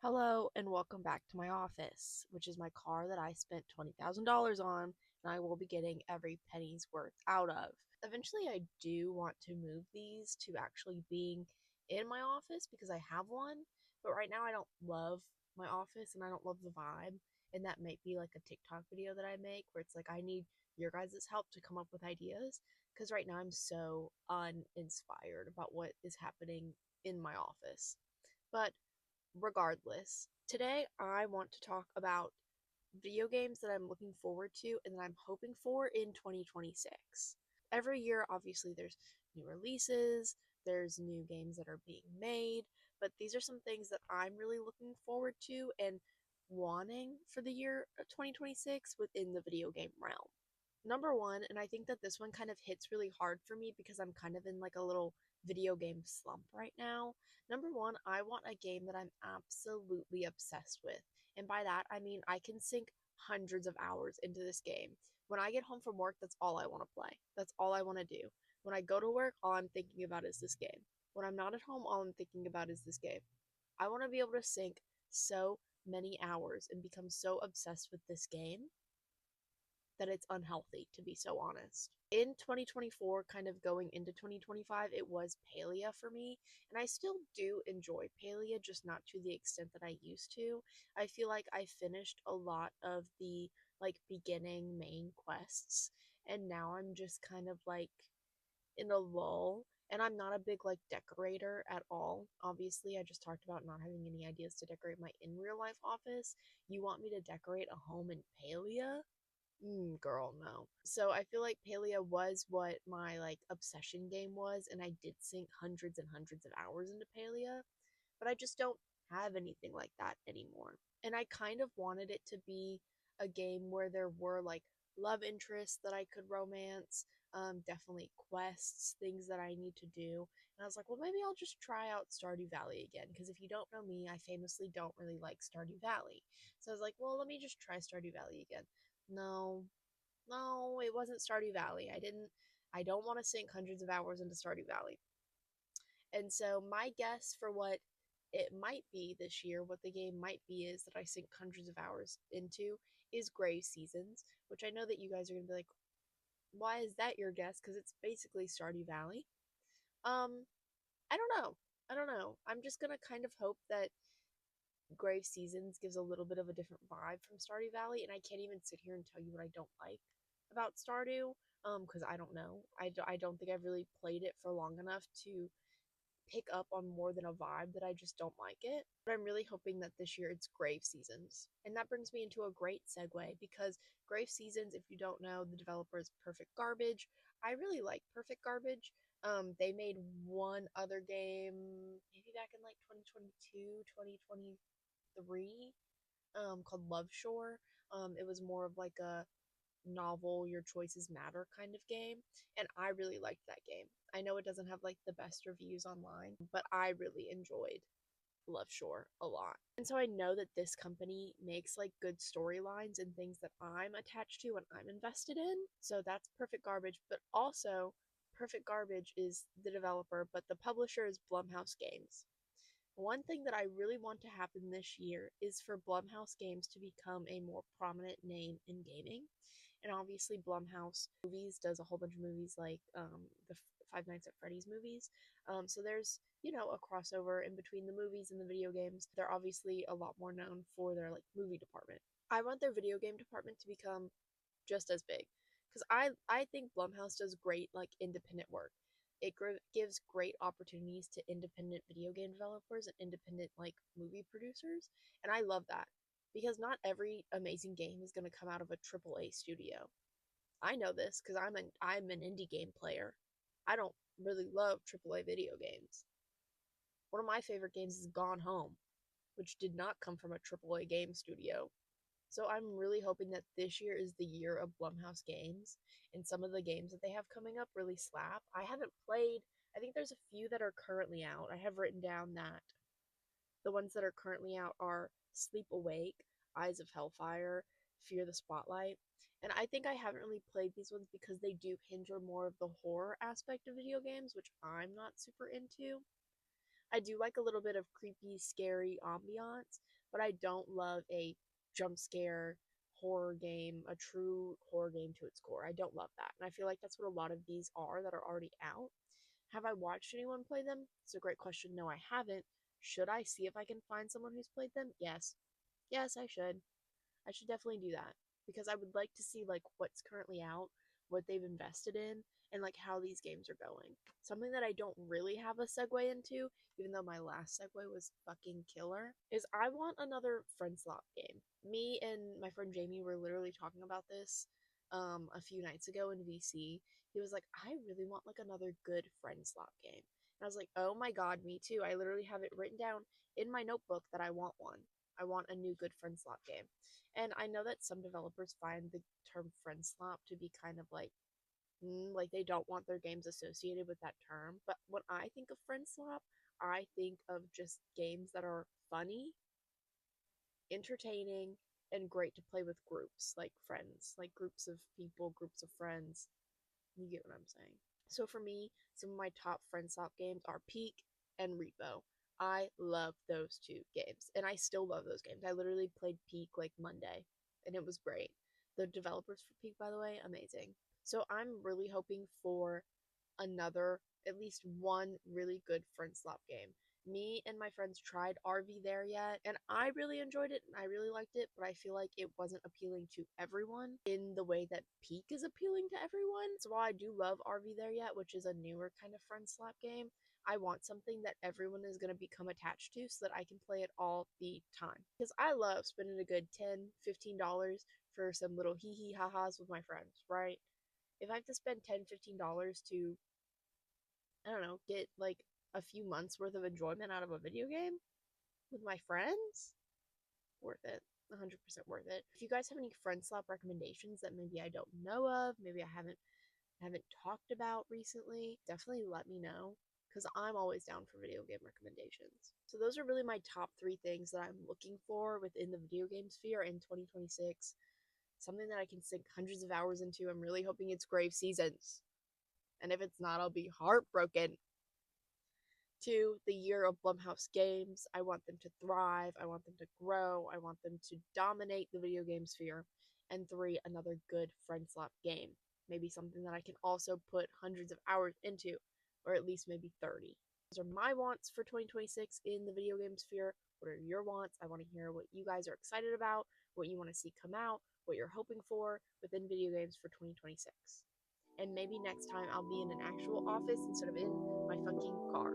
Hello and welcome back to my office, which is my car that I spent $20,000 on and I will be getting every penny's worth out of. Eventually, I do want to move these to actually being in my office because I have one, but right now I don't love my office and I don't love the vibe. And that might be like a TikTok video that I make where it's like I need your guys' help to come up with ideas because right now I'm so uninspired about what is happening in my office. But regardless, today I want to talk about video games that I'm looking forward to and that I'm hoping for in 2026. Every year, obviously, there's new releases, there's new games that are being made, but these are some things that I'm really looking forward to and wanting for the year of 2026 within the video game realm. Number one, and I think that this one kind of hits really hard for me because I'm kind of in like a little video game slump right now. Number one, I want a game that I'm absolutely obsessed with. And by that, I mean I can sink hundreds of hours into this game. When I get home from work, that's all I want to play. That's all I want to do. When I go to work, all I'm thinking about is this game. When I'm not at home, all I'm thinking about is this game. I want to be able to sink so many hours and become so obsessed with this game that it's unhealthy, to be so honest. In 2024, kind of going into 2025, it was Palia for me, and I still do enjoy Palia, just not to the extent that I used to. I feel like I finished a lot of the like beginning main quests, and now I'm just kind of like in a lull. And I'm not a big like decorator at all. Obviously, I just talked about not having any ideas to decorate my in real life office. You want me to decorate a home in Palia? Girl, no. So I feel like Palia was what my like obsession game was, and I did sink hundreds and hundreds of hours into Palia, but I just don't have anything like that anymore. And I kind of wanted it to be a game where there were like love interests that I could romance, definitely quests, things that I need to do. And I was like, well, maybe I'll just try out Stardew Valley again, because if you don't know me, I famously don't really like Stardew Valley. So I was like, well, let me just try Stardew Valley again. No, no, it wasn't Stardew Valley. I don't want to sink hundreds of hours into Stardew Valley. And so my guess for what it might be this year, what the game might be, is that I sink hundreds of hours into is Grave Seasons, which I know that you guys are gonna be like, why is that your guess? Because it's basically Stardew Valley. Um, I don't know. I don't know. I'm just gonna kind of hope that Grave Seasons gives a little bit of a different vibe from Stardew Valley, and I can't even sit here and tell you what I don't like about Stardew, because I don't know. I don't think I've really played it for long enough to pick up on more than a vibe that I just don't like it. But I'm really hoping that this year it's Grave Seasons. And that brings me into a great segue because Grave Seasons, if you don't know, the developer is Perfect Garbage. I really like Perfect Garbage. They made one other game maybe back in like 2022, 2023, called Love Shore. It was more of like a novel your choices matter kind of game, and I really liked that game. I know it doesn't have like the best reviews online, but I really enjoyed Love Shore a lot. And so I know that this company makes like good storylines and things that I'm attached to and I'm invested in. So that's Perfect Garbage, but also Perfect Garbage is the developer, but the publisher is Blumhouse Games. One thing that I really want to happen this year is for Blumhouse Games to become a more prominent name in gaming. And obviously, Blumhouse Movies does a whole bunch of movies like the Five Nights at Freddy's movies. So there's, a crossover in between the movies and the video games. They're obviously a lot more known for their like movie department. I want their video game department to become just as big because I think Blumhouse does great like independent work. It gives great opportunities to independent video game developers and independent like movie producers, and I love that because not every amazing game is going to come out of a AAA studio. I know this because I'm an indie game player. I don't really love AAA video games. One of my favorite games is Gone Home, which did not come from a AAA game studio. So I'm really hoping that this year is the year of Blumhouse games, and some of the games that they have coming up really slap. I haven't played, I think there's a few that are currently out. I have written down that the ones that are currently out are Sleep Awake, Eyes of Hellfire, Fear the Spotlight. And I think I haven't really played these ones because they do hinge on more of the horror aspect of video games, which I'm not super into. I do like a little bit of creepy, scary ambiance, but I don't love a jump scare horror game, a true horror game to its core. I don't love that. And I feel like that's what a lot of these are that are already out. Have I watched anyone play them? It's a great question. No, I haven't. Should I see if I can find someone who's played them? Yes. Yes, I should. I should definitely do that because I would like to see like what's currently out, what they've invested in, and like how these games are going. Something that I don't really have a segue into, even though my last segue was fucking killer, is I want another friend slot game. Me and my friend Jamie were literally talking about this a few nights ago in VC. He was like, I really want like another good friend slot game. And I was like, oh my god, me too. I literally have it written down in my notebook that I want one. I want a new good friend slot game. And I know that some developers find the term friend slot to be kind of like they don't want their games associated with that term. But when I think of friend slot, I think of just games that are funny, entertaining, and great to play with groups, like friends, like groups of people, groups of friends. You get what I'm saying. So for me, some of my top friend swap games are Peak and Repo. I love those two games, and I still love those games. I literally played Peak like Monday, and it was great. The developers for Peak, by the way, amazing. So I'm really hoping for another, at least one really good friend swap game. Me and my friends tried RV there yet, and I really enjoyed it and I really liked it, but I feel like it wasn't appealing to everyone in the way that Peak is appealing to everyone. So while I do love RV there yet, which is a newer kind of friend slap game, I want something that everyone is going to become attached to so that I can play it all the time. Because I love spending a good $10, $15 for some little hee hee ha ha's with my friends, right? If I have to spend $10, $15 to, I don't know, get like a few months worth of enjoyment out of a video game with my friends, worth it. 100% worth it. If you guys have any friend slap recommendations that maybe I don't know of, maybe I haven't talked about recently, definitely let me know because I'm always down for video game recommendations. So those are really my top 3 things that I'm looking for within the video game sphere in 2026. Something that I can sink hundreds of hours into. I'm really hoping it's Grave Seasons. And if it's not, I'll be heartbroken. 2, the year of Blumhouse games. I want them to thrive. I want them to grow. I want them to dominate the video game sphere. And 3, another good friend slap game. Maybe something that I can also put hundreds of hours into, or at least maybe 30. Those are my wants for 2026 in the video game sphere. What are your wants? I want to hear what you guys are excited about, what you want to see come out, what you're hoping for within video games for 2026. And maybe next time I'll be in an actual office instead of in my fucking car.